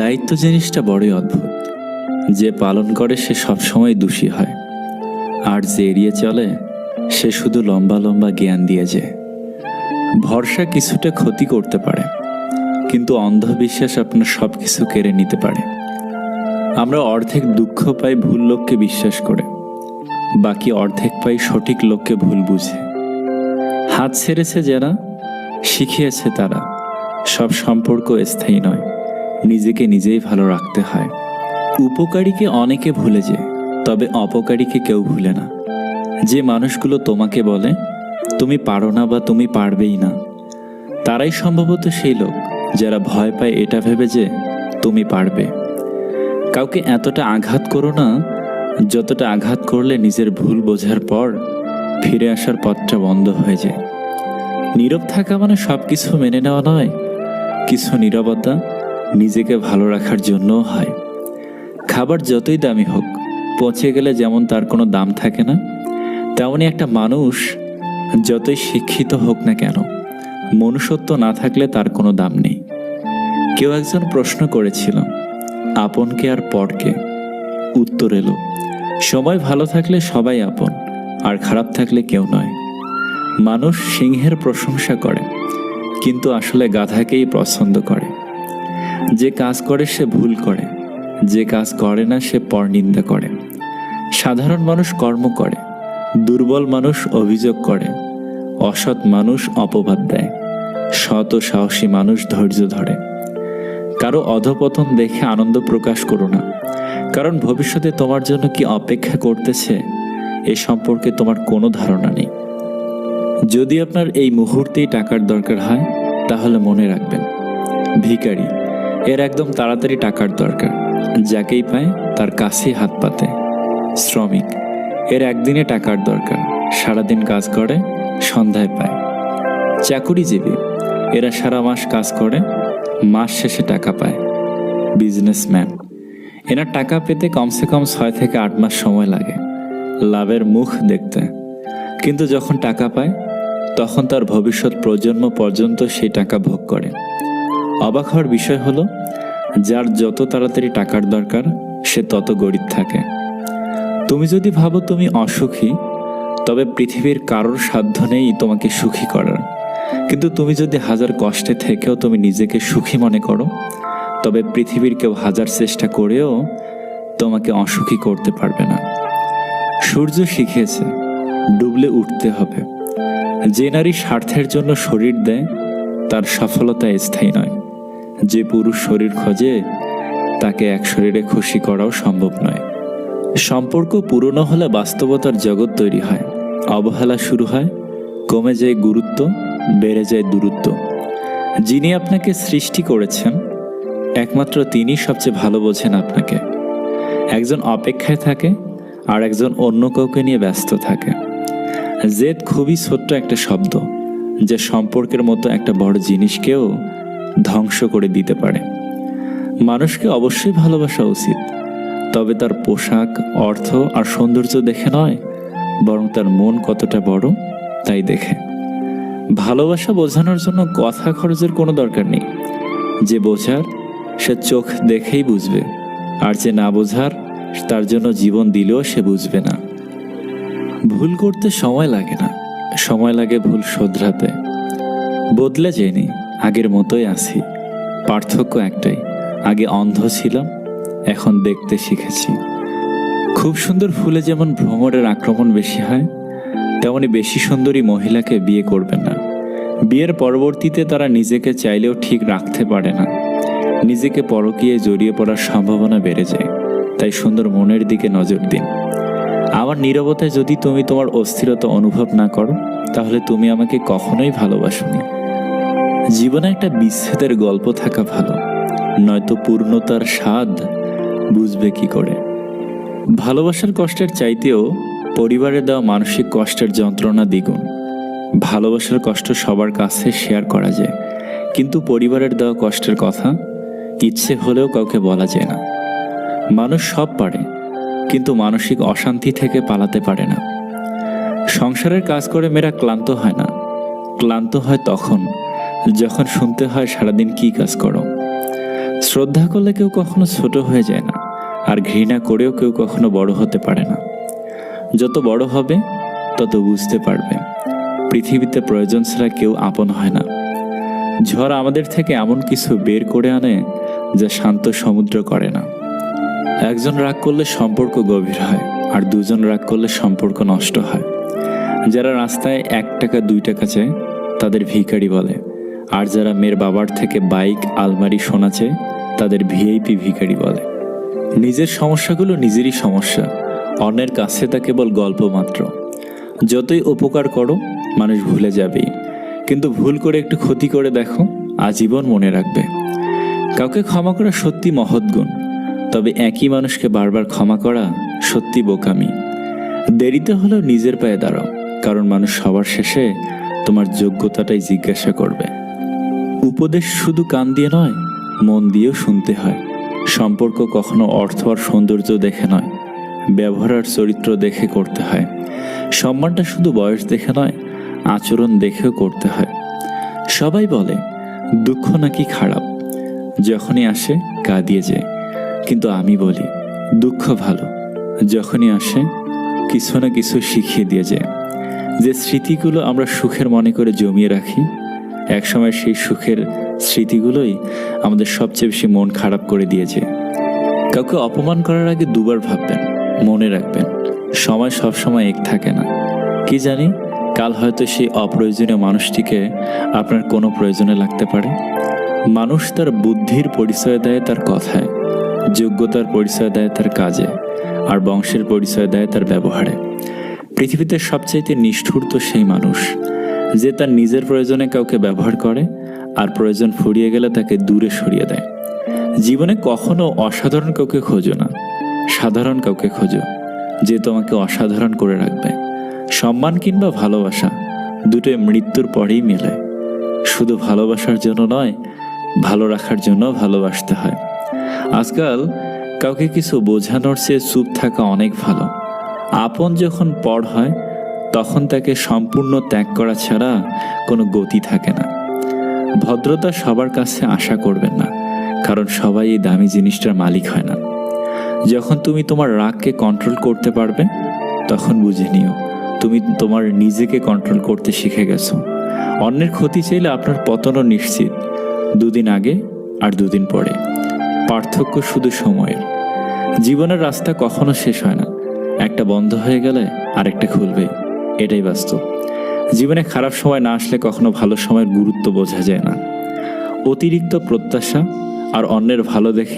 দায়িত্ব জিনিসটা বড়ই অদ্ভুত। যে পালন করে সে সবসময় দোষী হয়, আর যে এড়িয়ে চলে সে শুধু লম্বা লম্বা জ্ঞান দিয়ে যায়। ভরসা কিছুটা ক্ষতি করতে পারে, কিন্তু অন্ধবিশ্বাস আপনার সব কিছু কেড়ে নিতে পারে। আমরা অর্ধেক দুঃখ পাই ভুল লোককে বিশ্বাস করে, বাকি অর্ধেক পাই সঠিক লোককে ভুল বুঝে। হাত ছেড়েছে যারা, শিখিয়েছে তারা, সব সম্পর্ক স্থায়ী নয়, নিজেকে নিজেই ভালো রাখতে হয়। উপকারীকে অনেকে ভুলে যায়, তবে অপকারীকে কেউ ভুলে না। যে মানুষগুলো তোমাকে বলে তুমি পারো না বা তুমি পারবেই না, তারাই সম্ভবত সেই লোক যারা ভয় পায় এটা ভেবে যে তুমি পারবে। কাউকে এতটা আঘাত করো না যতটা আঘাত করলে নিজের ভুল বোঝার পর ফিরে আসার পথটা বন্ধ হয়ে যায়। নীরব থাকা মানে সব কিছু মেনে নেওয়া নয়, কিছু নীরবতা নিজেকে ভালো রাখার জন্যও হয়। খাবার যতই দামি হোক, পচে গেলে যেমন তার কোনো দাম থাকে না, তেমনি একটা মানুষ যতই শিক্ষিত হোক না কেন, মনুষ্যত্ব না থাকলে তার কোনো দাম নেই। কেউ একজন প্রশ্ন করেছিল, আপনকে আর পরকে? উত্তর এলো, সময় ভালো থাকলে সবাই আপন, আর খারাপ থাকলে কেউ নয়। মানুষ সিংহের প্রশংসা করে, কিন্তু আসলে গাধাকেই পছন্দ করে। যে কাজ করে সে ভুল করে, যে কাজ করে না সে পরনিন্দা করে। সাধারণ মানুষ কর্ম করে, দুর্বল মানুষ অভিযোগ করে, অসৎ মানুষ অপবাদ দেয়, সৎ ও সাহসী মানুষ ধৈর্য ধরে। কারো অধপতন দেখে আনন্দ প্রকাশ করো না, কারণ ভবিষ্যতে তোমার জন্য কি অপেক্ষা করতেছে এ সম্পর্কে তোমার কোনো ধারণা নেই। যদি আপনার এই মুহূর্তেই টাকার দরকার হয়, তাহলে মনে রাখবেন, ভিখারি এর একদম তাড়াতাড়ি টাকার দরকার, যাকেই পায় তার কাছেই হাত পাতে। শ্রমিক এর একদিনে টাকার দরকার, সারাদিন কাজ করে, সন্ধ্যায় পায়। চাকুরিজীবী এরা সারা মাস কাজ করে, মাস শেষে টাকা পায়। বিজনেসম্যান এনার টাকা পেতে কমসে কম 6 থেকে 8 মাস সময় লাগে লাভের মুখ দেখতে, কিন্তু যখন টাকা পায় তখন তার ভবিষ্যৎ প্রজন্ম পর্যন্ত সেই টাকা ভোগ করে। অবাক হওয়ার বিষয় হলো, যার যত তাড়াতাড়ি টাকার দরকার সে তত গরিব থাকে। তুমি যদি ভাবো তুমি অসুখী, তবে পৃথিবীর কারোর সাধ্য নেই তোমাকে সুখী করার। কিন্তু তুমি যদি হাজার কষ্টে থেকেও তুমি নিজেকে সুখী মনে করো, তবে পৃথিবীর কেউ হাজার চেষ্টা করেও তোমাকে অসুখী করতে পারবে না। সূর্য শিখিয়েছে ডুবলে উঠতে হবে। যে নারী স্বার্থের জন্য শরীর দেয় তার সফলতা স্থায়ী নয়। যে পুরুষ শরীর খোঁজে তাকে এক শরীরে খুশি করাও সম্ভব নয়। সম্পর্ক পুরনো হলে বাস্তবতার জগৎ তৈরি হয়। অবহেলা শুরু হয়, কমে যায় গুরুত্ব, বেড়ে যায় দূরত্ব। যিনি আপনাকে সৃষ্টি করেছেন একমাত্র তিনি সবচেয়ে ভালো বোঝেন আপনাকে। একজন অপেক্ষায় থাকে আর একজন অন্য কাউকে নিয়ে ব্যস্ত থাকে। জেদ খুবই ছোট্ট একটা শব্দ, যে সম্পর্কের মতো একটা বড় জিনিসকেও ধ্বংস করে দিতে পারে। মানুষকে অবশ্যই ভালোবাসা উচিত, তবে তার পোশাক, অর্থ আর সৌন্দর্য দেখে নয়, বরং তার মন কতটা বড় তাই দেখে। ভালোবাসা বোঝানোর জন্য কথা খরচের কোনো দরকার নেই। যে বোঝার সে চোখ দেখেই বুঝবে, আর যে না বোঝার তার জন্য জীবন দিলেও সে বুঝবে না। ভুল করতে সময় লাগে না, সময় লাগে ভুল শোধরাতে। বদলে যায়নি, আগের মতোই আছি। পার্থক্য একটাই, আগে অন্ধ ছিলাম, এখন দেখতে শিখেছি। খুব সুন্দর ফুলে যেমন ভ্রমরের আক্রমণ বেশি হয়, তেমনি বেশি সুন্দরী মহিলাকে বিয়ে করবেন না। বিয়ের পরবর্তীতে তারা নিজেকে চাইলেও ঠিক রাখতে পারে না। নিজেকে পরকীয়ায় জড়িয়ে পড়ার সম্ভাবনা বেড়ে যায়। তাই সুন্দর মনের দিকে নজর দিন। আমার নীরবতায় যদি তুমি তোমার অস্থিরতা অনুভব না করো, তাহলে তুমি আমাকে কখনোই ভালোবাসোনি। জীবনে একটা বিচ্ছেদের গল্প থাকা ভালো, নয়তো পূর্ণতার স্বাদ বুঝবে কি করে। ভালোবাসার কষ্টের চাইতেও পরিবারে দেওয়া মানসিক কষ্টের যন্ত্রণা দ্বিগুণ। ভালোবাসার কষ্ট সবার কাছে শেয়ার করা যায়, কিন্তু পরিবারের দেওয়া কষ্টের কথা ইচ্ছে হলেও কাউকে বলা যায় না। মানুষ সব পারে, কিন্তু মানসিক অশান্তি থেকে পালাতে পারে না। সংসারের কাজ করে মেয়েরা ক্লান্ত হয় না, ক্লান্ত হয় তখন যখন শুনতে হয় সারাদিন কি কাজ করো। শ্রদ্ধা করলে কেউ কখনো ছোট হয়ে যায় না, আর ঘৃণা করেও কেউ কখনো বড় হতে পারে না। যত বড় হবে তত বুঝতে পারবে পৃথিবীতে প্রয়োজন ছাড়া কেউ আপন হয় না। ঝড় আমাদের থেকে এমন কিছু বের করে আনে যা শান্ত সমুদ্র করে না। একজন রাগ করলে সম্পর্ক গভীর হয়, আর দুজন রাগ করলে সম্পর্ক নষ্ট হয়। যারা রাস্তায় 1 টাকা 2 টাকা চায় তাদের ভিখারি বলে, আর যারা মেয়ের বাবার থেকে বাইক, আলমারি, সোনা চায় তাদের ভিআইপি ভিখারি বলে। নিজের সমস্যাগুলো নিজেরই সমস্যা, অন্যের কাছে তা কেবল গল্প মাত্র। যতই উপকার করো মানুষ ভুলে যাবেই, কিন্তু ভুল করে একটু ক্ষতি করে দেখো, আজীবন মনে রাখবে। কাউকে ক্ষমা করা সত্যি মহৎ গুণ, তবে একই মানুষকে বারবার ক্ষমা করা সত্যি বোকামি। দেরিতে হলেও নিজের পায়ে দাঁড়াও, কারণ মানুষ সবার শেষে তোমার যোগ্যতাটাই জিজ্ঞাসা করবে। উপদেশ শুধু কান দিয়ে নয়, মন দিয়েও শুনতে হয়। সম্পর্ক কখনো অর্থ আর সৌন্দর্য দেখে নয়, ব্যবহার আর চরিত্র দেখে করতে হয়। সম্মানটা শুধু বয়স দেখে নয়, আচরণ দেখেও করতে হয়। সবাই বলে দুঃখ নাকি খারাপ, যখনই আসে কাঁদিয়ে যায়, কিন্তু আমি বলি দুঃখ ভালো, যখনই আসে কিছু না কিছু শিখিয়ে দিয়ে যায়। যে স্মৃতিগুলো আমরা সুখের মনে করে জমিয়ে রাখি, একসময় সেই সুখের স্মৃতিগুলোই আমাদের সবচেয়ে বেশি মন খারাপ করে দিয়েছে। কাউকে অপমান করার আগে 2 বার ভাববেন। মনে রাখবেন, সময় সবসময় এক থাকে না। কি জানি কাল হয়তো সেই অপ্রয়োজনীয় মানুষটিকে আপনার কোনো প্রয়োজনে লাগতে পারে। মানুষ তার বুদ্ধির পরিচয় দেয় তার কথায়, যোগ্যতার পরিচয় দেয় তার কাজে, আর বংশের পরিচয় দেয় তার ব্যবহারে। পৃথিবীতে সবচাইতে নিষ্ঠুর তো সেই মানুষ যে তার নিজের প্রয়োজনে কাউকে ব্যবহার করে, আর প্রয়োজন ফুরিয়ে গেলে তাকে দূরে সরিয়ে দেয়। জীবনে কখনো অসাধারণ কাউকে খোঁজো না, সাধারণ কাউকে খোঁজো যে তোমাকে অসাধারণ করে রাখবে। সম্মান কিংবা ভালোবাসা দুটোই মৃত্যুর পরেই মেলে। শুধু ভালোবাসার জন্য নয়, ভালো রাখার জন্য ভালোবাসতে হয়। আজকাল কাউকে কিছু বোঝানোর চেয়ে চুপ থাকা অনেক ভালো। আপন যখন পর হয় তখন তাকে সম্পূর্ণ ত্যাগ করা ছাড়া কোনো গতি থাকে না। ভদ্রতা সবার কাছে আশা করবেন না, কারণ সবাই এই দামি জিনিসটার মালিক হয় না। যখন তুমি তোমার রাগকে কন্ট্রোল করতে পারবে, তখন বুঝে নিও তুমি তোমার নিজেকে কন্ট্রোল করতে শিখে গেছো। অন্যের ক্ষতি চাইলে আপনার পতনও নিশ্চিত, 2 দিন আগে আর 2 দিন পরে। পার্থক্য শুধু সময়ের। জীবনের রাস্তা কখনো শেষ হয় না, একটা বন্ধ হয়ে গেলে আরেকটা খুলবে, এটাই বাস্তব। জীবনে খারাপ সময় না আসলে কখনো ভালো সময়ের গুরুত্ব বোঝা যায় না। অতিরিক্ত প্রত্যাশা আর অন্যের ভালো দেখে